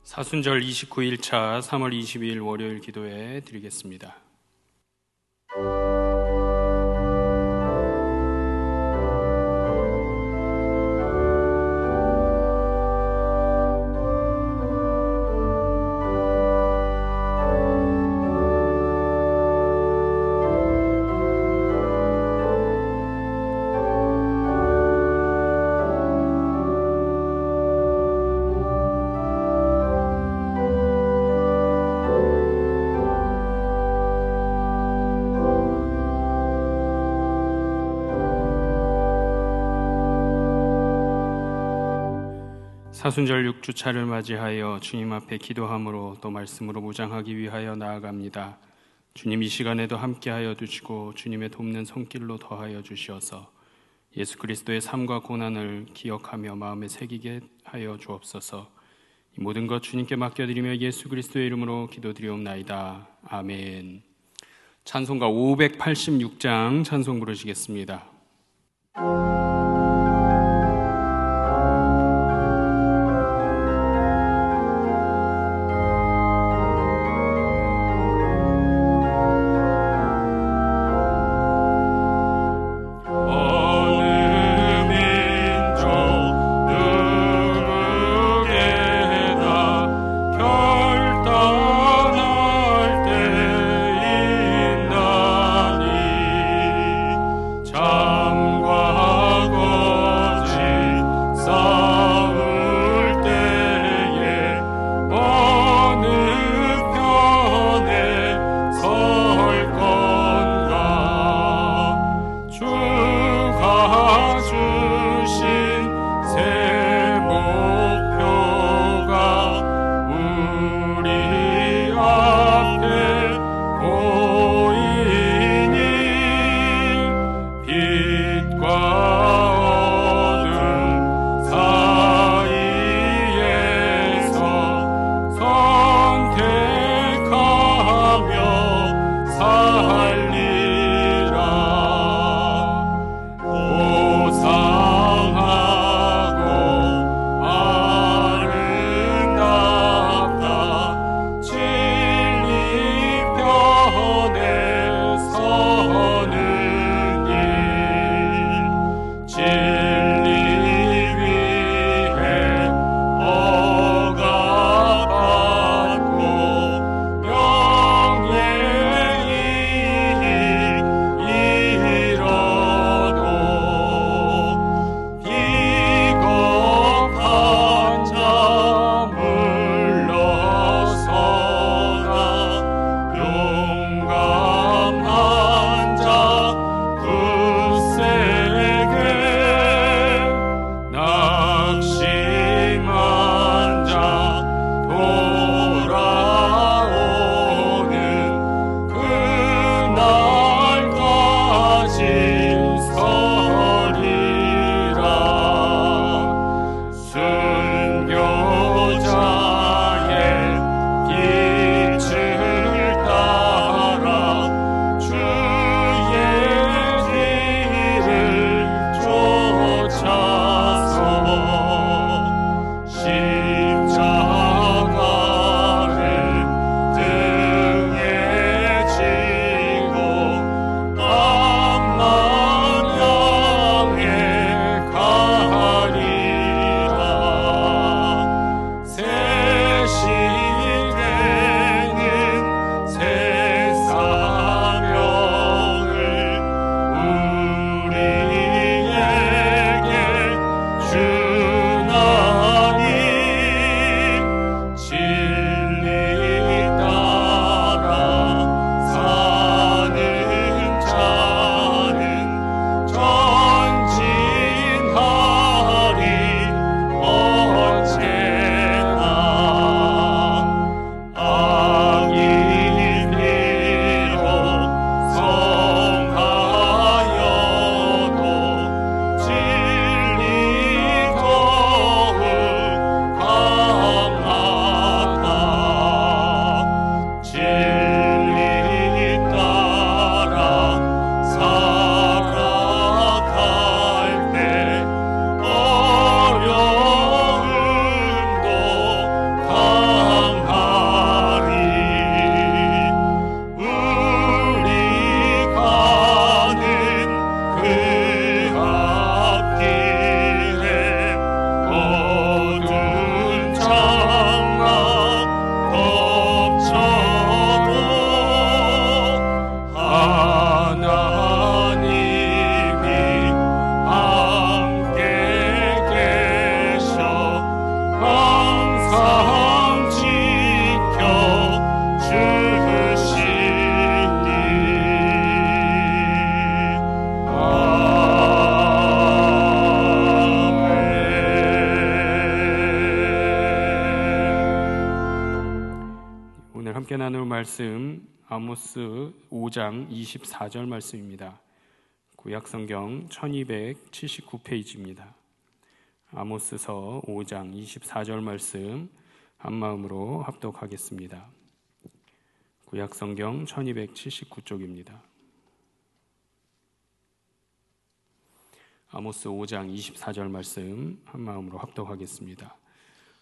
사순절 29일차 3월 22일 월요일 기도회 드리겠습니다. 사순절 6주차를 맞이하여 주님 앞에 기도함으로 또 말씀으로 무장하기 위하여 나아갑니다. 주님 이 시간에도 함께하여 주시고 주님의 돕는 손길로 더하여 주시어서 예수 그리스도의 삶과 고난을 기억하며 마음에 새기게 하여 주옵소서. 이 모든 것 주님께 맡겨드리며 예수 그리스도의 이름으로 기도드리옵나이다. 아멘. 찬송가 586장 찬송 부르시겠습니다. 자 말씀 아모스 5장 24절 말씀입니다. 구약성경 1279페이지입니다. 아모스서 5장 24절 말씀 한마음으로 합독하겠습니다. 구약성경 1279쪽입니다. 아모스 5장 24절 말씀 한마음으로 합독하겠습니다.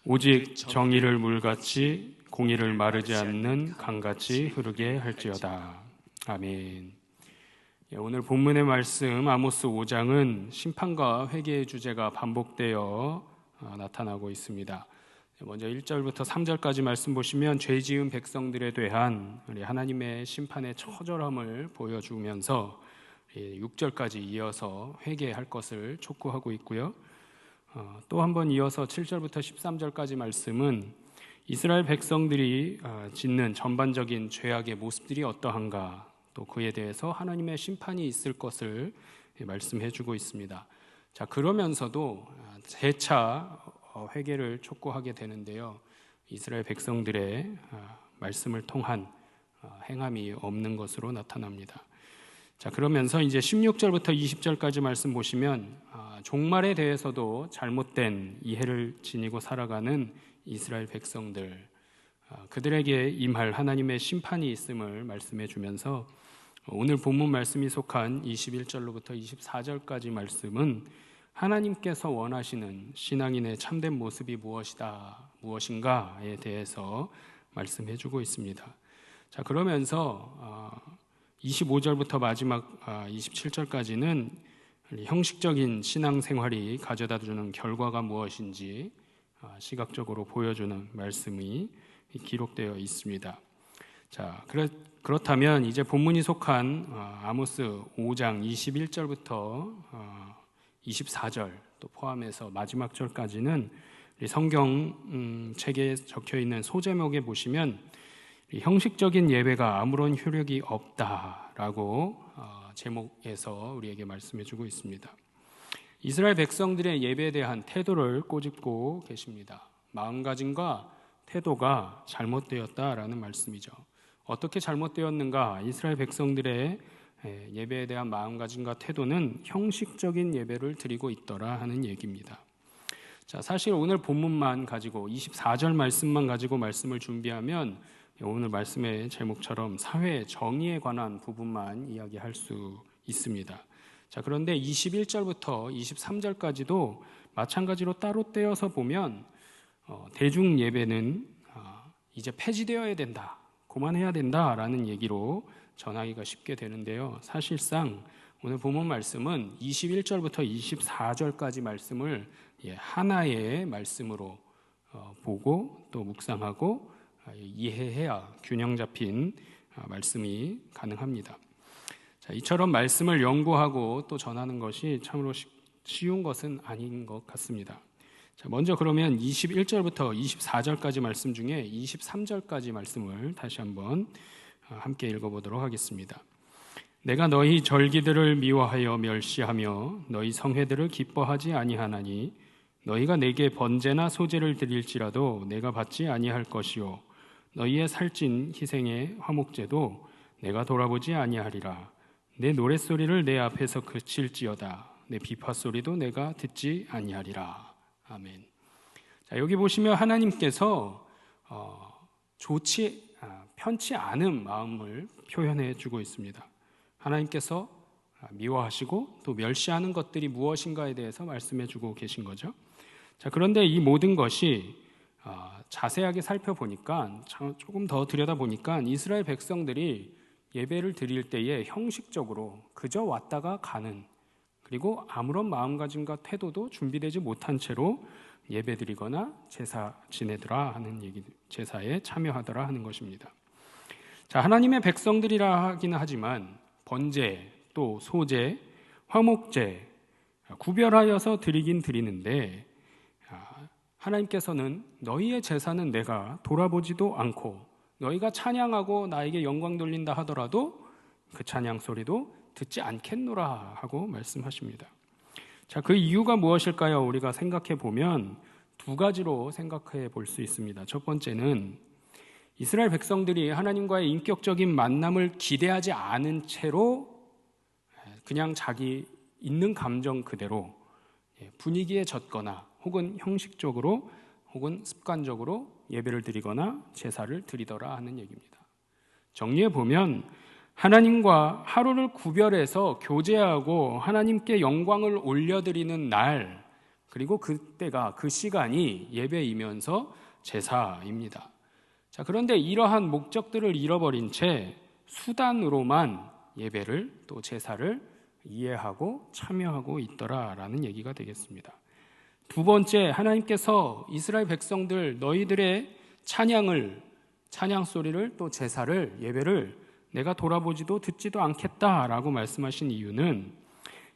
오직 정의를 물같이 공의를 마르지 않는 강같이 흐르게 할지어다. 아멘. 오늘 본문의 말씀 아모스 5장은 심판과 회개의 주제가 반복되어 나타나고 있습니다. 먼저 1절부터 3절까지 말씀 보시면 죄 지은 백성들에 대한 우리 하나님의 심판의 처절함을 보여주면서 6절까지 이어서 회개할 것을 촉구하고 있고요. 또 한 번 이어서 7절부터 13절까지 말씀은 이스라엘 백성들이 짓는 전반적인 죄악의 모습들이 어떠한가, 또 그에 대해서 하나님의 심판이 있을 것을 말씀해 주고 있습니다. 자, 그러면서도 재차 회개를 촉구하게 되는데요. 이스라엘 백성들의 말씀을 통한 행함이 없는 것으로 나타납니다. 자, 그러면서 이제 16절부터 20절까지 말씀 보시면 종말에 대해서도 잘못된 이해를 지니고 살아가는 이스라엘 백성들, 그들에게 임할 하나님의 심판이 있음을 말씀해 주면서 오늘 본문 말씀이 속한 21절로부터 24절까지 말씀은 하나님께서 원하시는 신앙인의 참된 모습이 무엇인가에 대해서 말씀해 주고 있습니다. 자, 그러면서 25절부터 마지막 27절까지는 형식적인 신앙생활이 가져다 주는 결과가 무엇인지 시각적으로 보여주는 말씀이 기록되어 있습니다. 자, 그렇다면 이제 본문이 속한 아모스 5장 21절부터 24절 또 포함해서 마지막 절까지는 성경 책에 적혀 있는 소제목에 보시면 형식적인 예배가 아무런 효력이 없다라고 제목에서 우리에게 말씀해 주고 있습니다. 이스라엘 백성들의 예배에 대한 태도를 꼬집고 계십니다. 마음가짐과 태도가 잘못되었다라는 말씀이죠. 어떻게 잘못되었는가? 이스라엘 백성들의 예배에 대한 마음가짐과 태도는 형식적인 예배를 드리고 있더라 하는 얘기입니다. 자, 사실 오늘 본문만 가지고 24절 말씀만 가지고 말씀을 준비하면 오늘 말씀의 제목처럼 사회 정의에 관한 부분만 이야기할 수 있습니다. 자, 그런데 21절부터 23절까지도 마찬가지로 따로 떼어서 보면 대중 예배는 이제 폐지되어야 된다, 그만해야 된다라는 얘기로 전하기가 쉽게 되는데요. 사실상 오늘 본문 말씀은 21절부터 24절까지 말씀을 하나의 말씀으로 보고 또 묵상하고 이해해야 균형 잡힌 말씀이 가능합니다. 자, 이처럼 말씀을 연구하고 또 전하는 것이 참으로 쉬운 것은 아닌 것 같습니다. 자, 먼저 그러면 21절부터 24절까지 말씀 중에 23절까지 말씀을 다시 한번 함께 읽어보도록 하겠습니다. 내가 너희 절기들을 미워하여 멸시하며 너희 성회들을 기뻐하지 아니하나니 너희가 내게 번제나 소제를 드릴지라도 내가 받지 아니할 것이요 너희의 살찐 희생의 화목제도 내가 돌아보지 아니하리라. 내 노랫소리를 내 앞에서 그칠지어다. 내 비파소리도 내가 듣지 아니하리라. 아멘. 자, 여기 보시면 하나님께서 편치 않은 마음을 표현해 주고 있습니다. 하나님께서 미워하시고 또 멸시하는 것들이 무엇인가에 대해서 말씀해 주고 계신 거죠. 자, 그런데 이 모든 것이 자세하게 살펴보니까, 조금 더 들여다보니까 이스라엘 백성들이 예배를 드릴 때에 형식적으로 그저 왔다가 가는, 그리고 아무런 마음가짐과 태도도 준비되지 못한 채로 예배드리거나 제사 지내더라 하는 얘기, 제사에 참여하더라 하는 것입니다. 자, 하나님의 백성들이라 하기는 하지만 번제, 또 소제, 화목제 구별하여서 드리긴 드리는데 하나님께서는 너희의 제사는 내가 돌아보지도 않고 너희가 찬양하고 나에게 영광 돌린다 하더라도 그 찬양 소리도 듣지 않겠노라 하고 말씀하십니다. 자, 그 이유가 무엇일까요? 우리가 생각해 보면 두 가지로 생각해 볼 수 있습니다. 첫 번째는 이스라엘 백성들이 하나님과의 인격적인 만남을 기대하지 않은 채로 그냥 자기 있는 감정 그대로 분위기에 젖거나 혹은 형식적으로 혹은 습관적으로 예배를 드리거나 제사를 드리더라 하는 얘기입니다. 정리해 보면 하나님과 하루를 구별해서 교제하고 하나님께 영광을 올려드리는 날, 그리고 그때가 그 시간이 예배이면서 제사입니다. 자, 그런데 이러한 목적들을 잃어버린 채 수단으로만 예배를 또 제사를 이해하고 참여하고 있더라라는 얘기가 되겠습니다. 두 번째, 하나님께서 이스라엘 백성들 너희들의 찬양 소리를 또 제사를 예배를 내가 돌아보지도 듣지도 않겠다라고 말씀하신 이유는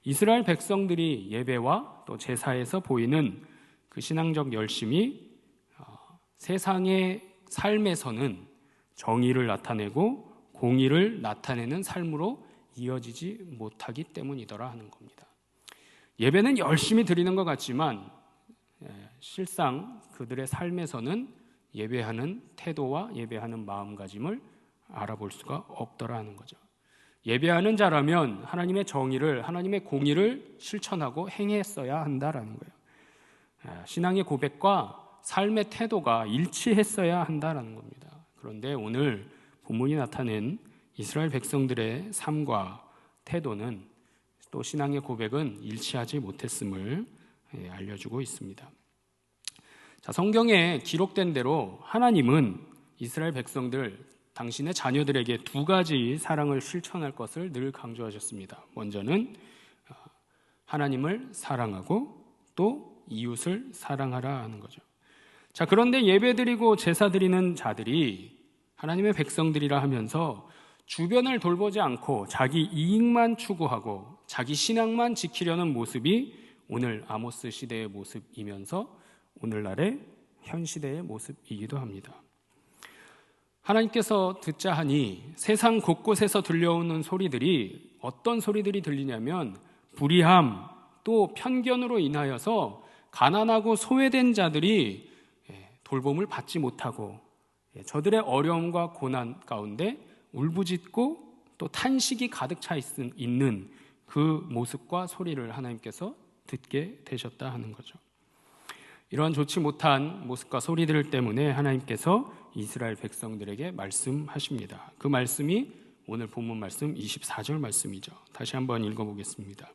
이스라엘 백성들이 예배와 또 제사에서 보이는 그 신앙적 열심이 세상의 삶에서는 정의를 나타내고 공의를 나타내는 삶으로 이어지지 못하기 때문이더라 하는 겁니다. 예배는 열심히 드리는 것 같지만 실상 그들의 삶에서는 예배하는 태도와 예배하는 마음가짐을 알아볼 수가 없더라 하는 거죠. 예배하는 자라면 하나님의 정의를, 하나님의 공의를 실천하고 행했어야 한다라는 거예요. 신앙의 고백과 삶의 태도가 일치했어야 한다라는 겁니다. 그런데 오늘 본문이 나타낸 이스라엘 백성들의 삶과 태도는 또 신앙의 고백은 일치하지 못했음을 알려주고 있습니다. 자, 성경에 기록된 대로 하나님은 이스라엘 백성들, 당신의 자녀들에게 두 가지 사랑을 실천할 것을 늘 강조하셨습니다. 먼저는 하나님을 사랑하고 또 이웃을 사랑하라 하는 거죠. 자, 그런데 예배드리고 제사드리는 자들이 하나님의 백성들이라 하면서 주변을 돌보지 않고 자기 이익만 추구하고 자기 신앙만 지키려는 모습이 오늘 아모스 시대의 모습이면서 오늘날의 현 시대의 모습이기도 합니다. 하나님께서 듣자 하니 세상 곳곳에서 들려오는 소리들이 어떤 소리들이 들리냐면 불의함 또 편견으로 인하여서 가난하고 소외된 자들이 돌봄을 받지 못하고 저들의 어려움과 고난 가운데 울부짖고 또 탄식이 가득 차 있는 그 모습과 소리를 하나님께서 듣게 되셨다 하는 거죠. 이러한 좋지 못한 모습과 소리들 때문에 하나님께서 이스라엘 백성들에게 말씀하십니다. 그 말씀이 오늘 본문 말씀 24절 말씀이죠. 다시 한번 읽어보겠습니다.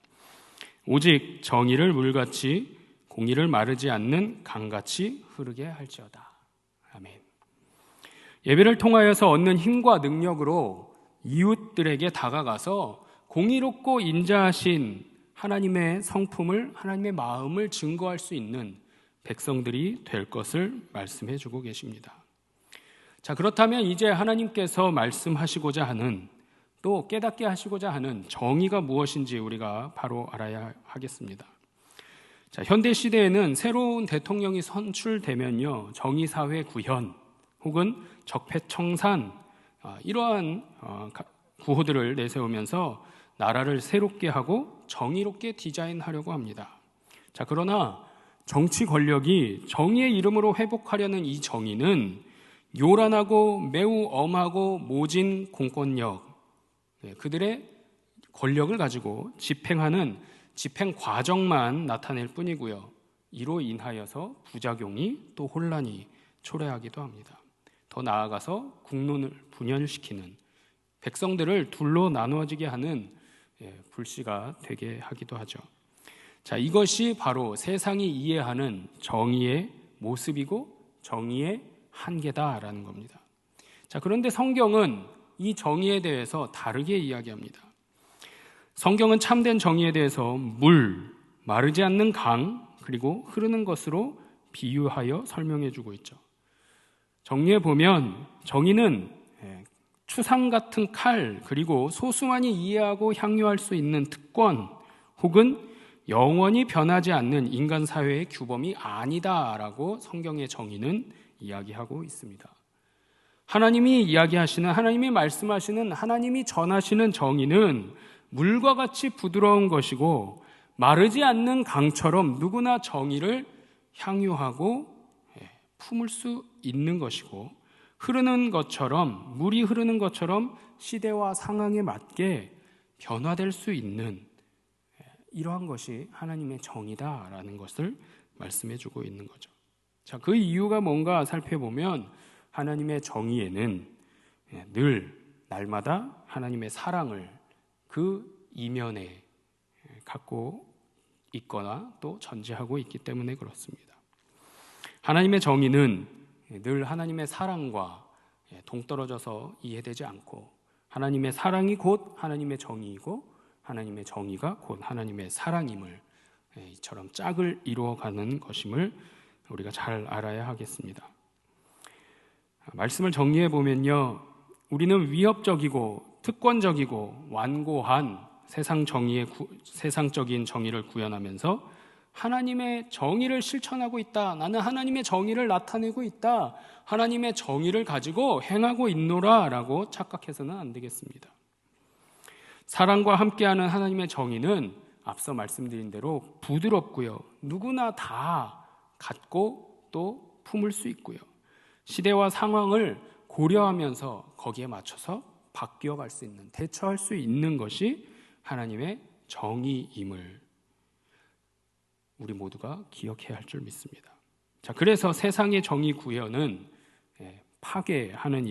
오직 정의를 물같이 공의를 마르지 않는 강같이 흐르게 할지어다. 아멘. 예배를 통하여서 얻는 힘과 능력으로 이웃들에게 다가가서 공의롭고 인자하신 하나님의 성품을, 하나님의 마음을 증거할 수 있는 백성들이 될 것을 말씀해 주고 계십니다. 자, 그렇다면 이제 하나님께서 말씀하시고자 하는, 또 깨닫게 하시고자 하는 정의가 무엇인지 우리가 바로 알아야 하겠습니다. 자, 현대 시대에는 새로운 대통령이 선출되면요, 정의사회 구현 혹은 적폐청산 이러한 구호들을 내세우면서 나라를 새롭게 하고 정의롭게 디자인하려고 합니다. 자, 그러나 정치 권력이 정의의 이름으로 회복하려는 이 정의는 요란하고 매우 엄하고 모진 공권력, 그들의 권력을 가지고 집행하는 집행 과정만 나타낼 뿐이고요. 이로 인하여서 부작용이 또 혼란이 초래하기도 합니다. 더 나아가서 국론을 분열시키는, 백성들을 둘로 나누어지게 하는 불씨가 되게 하기도 하죠. 자, 이것이 바로 세상이 이해하는 정의의 모습이고 정의의 한계다라는 겁니다. 자, 그런데 성경은 이 정의에 대해서 다르게 이야기합니다. 성경은 참된 정의에 대해서 물, 마르지 않는 강, 그리고 흐르는 것으로 비유하여 설명해 주고 있죠. 정리해 보면 정의는 추상 같은 칼, 그리고 소수만이 이해하고 향유할 수 있는 특권, 혹은 영원히 변하지 않는 인간 사회의 규범이 아니다라고 성경의 정의는 이야기하고 있습니다. 하나님이 이야기하시는, 하나님이 말씀하시는, 하나님이 전하시는 정의는 물과 같이 부드러운 것이고 마르지 않는 강처럼 누구나 정의를 향유하고 품을 수 있는 것이고, 흐르는 것처럼, 물이 흐르는 것처럼 시대와 상황에 맞게 변화될 수 있는 이러한 것이 하나님의 정의다라는 것을 말씀해 주고 있는 거죠. 자, 그 이유가 뭔가 살펴보면 하나님의 정의에는 늘 날마다 하나님의 사랑을 그 이면에 갖고 있거나 또 전제하고 있기 때문에 그렇습니다. 하나님의 정의는 늘 하나님의 사랑과 동떨어져서 이해되지 않고 하나님의 사랑이 곧 하나님의 정의이고 하나님의 정의가 곧 하나님의 사랑임을 이처럼 짝을 이루어가는 것임을 우리가 잘 알아야 하겠습니다. 말씀을 정리해 보면요, 우리는 위협적이고 특권적이고 완고한 세상적인 정의를 구현하면서 하나님의 정의를 실천하고 있다, 나는 하나님의 정의를 나타내고 있다, 하나님의 정의를 가지고 행하고 있노라 라고 착각해서는 안 되겠습니다. 사랑과 함께하는 하나님의 정의는 앞서 말씀드린 대로 부드럽고요, 누구나 다 갖고 또 품을 수 있고요, 시대와 상황을 고려하면서 거기에 맞춰서 바뀌어갈 수 있는, 대처할 수 있는 것이 하나님의 정의임을 우리 모두가 기억해야 할 줄 믿습니다. 자, 그래서 세상의 정의 구현은 파괴하는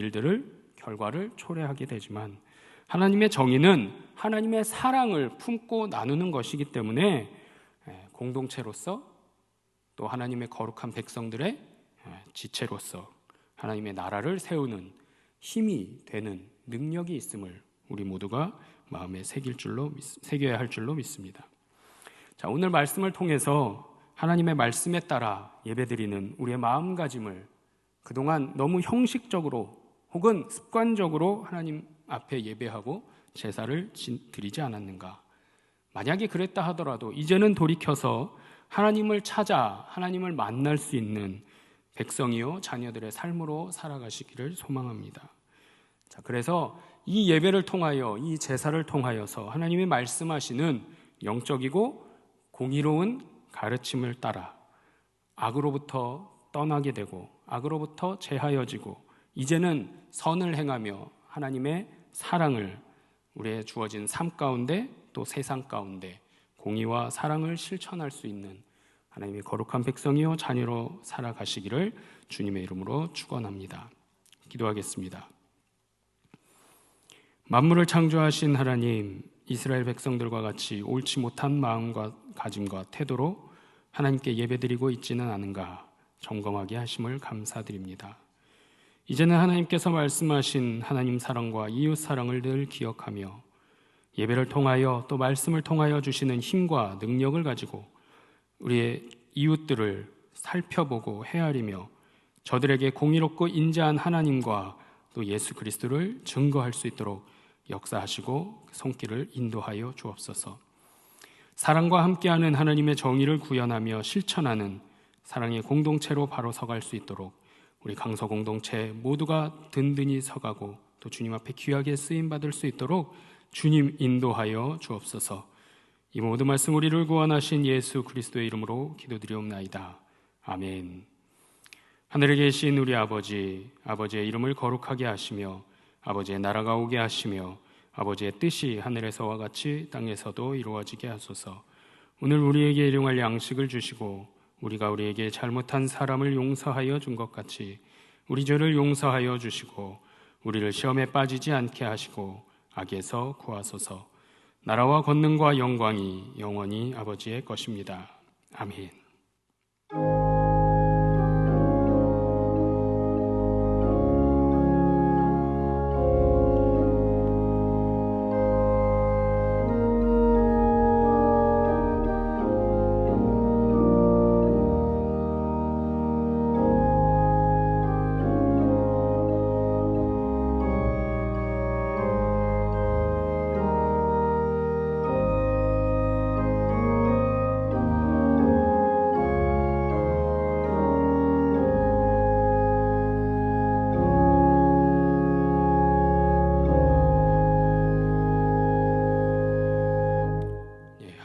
결과를 초래하게 되지만 하나님의 정의는 하나님의 사랑을 품고 나누는 것이기 때문에 공동체로서 또 하나님의 거룩한 백성들의 지체로서 하나님의 나라를 세우는 힘이 되는 능력이 있음을 우리 모두가 마음에 새겨야 할 줄로 믿습니다. 자, 오늘 말씀을 통해서 하나님의 말씀에 따라 예배드리는 우리의 마음가짐을 그동안 너무 형식적으로 혹은 습관적으로 하나님 앞에 예배하고 제사를 드리지 않았는가? 만약에 그랬다 하더라도 이제는 돌이켜서 하나님을 찾아 하나님을 만날 수 있는 백성이요 자녀들의 삶으로 살아가시기를 소망합니다. 자, 그래서 이 예배를 통하여, 이 제사를 통하여서 하나님이 말씀하시는 영적이고 공의로운 가르침을 따라 악으로부터 떠나게 되고 악으로부터 제하여지고 이제는 선을 행하며 하나님의 사랑을 우리의 주어진 삶 가운데 또 세상 가운데 공의와 사랑을 실천할 수 있는 하나님의 거룩한 백성이요 자녀로 살아가시기를 주님의 이름으로 축원합니다. 기도하겠습니다. 만물을 창조하신 하나님, 이스라엘 백성들과 같이 옳지 못한 마음과 가짐과 태도로 하나님께 예배드리고 있지는 않은가 점검하게 하심을 감사드립니다. 이제는 하나님께서 말씀하신 하나님 사랑과 이웃 사랑을 늘 기억하며 예배를 통하여 또 말씀을 통하여 주시는 힘과 능력을 가지고 우리의 이웃들을 살펴보고 헤아리며 저들에게 공의롭고 인자한 하나님과 또 예수 그리스도를 증거할 수 있도록 역사하시고 손길을 인도하여 주옵소서. 사랑과 함께하는 하나님의 정의를 구현하며 실천하는 사랑의 공동체로 바로 서갈 수 있도록 우리 강서 공동체 모두가 든든히 서가고 또 주님 앞에 귀하게 쓰임받을 수 있도록 주님 인도하여 주옵소서. 이 모든 말씀 우리를 구원하신 예수 그리스도의 이름으로 기도드리옵나이다. 아멘. 하늘에 계신 우리 아버지, 아버지의 이름을 거룩하게 하시며 아버지의 나라가 오게 하시며 아버지의 뜻이 하늘에서와 같이 땅에서도 이루어지게 하소서. 오늘 우리에게 일용할 양식을 주시고 우리가 우리에게 잘못한 사람을 용서하여 준 것 같이 우리 죄를 용서하여 주시고 우리를 시험에 빠지지 않게 하시고 악에서 구하소서. 나라와 권능과 영광이 영원히 아버지의 것입니다. 아멘.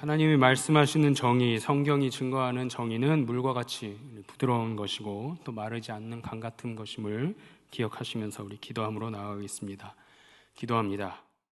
하나님이 말씀하시는 정의, 성경이 증거하는 정의는 물과 같이 부드러운 것이고 또 마르지 않는 강 같은 것임을 기억하시면서 우리 기도함으로 나아가겠습니다. 기도합니다.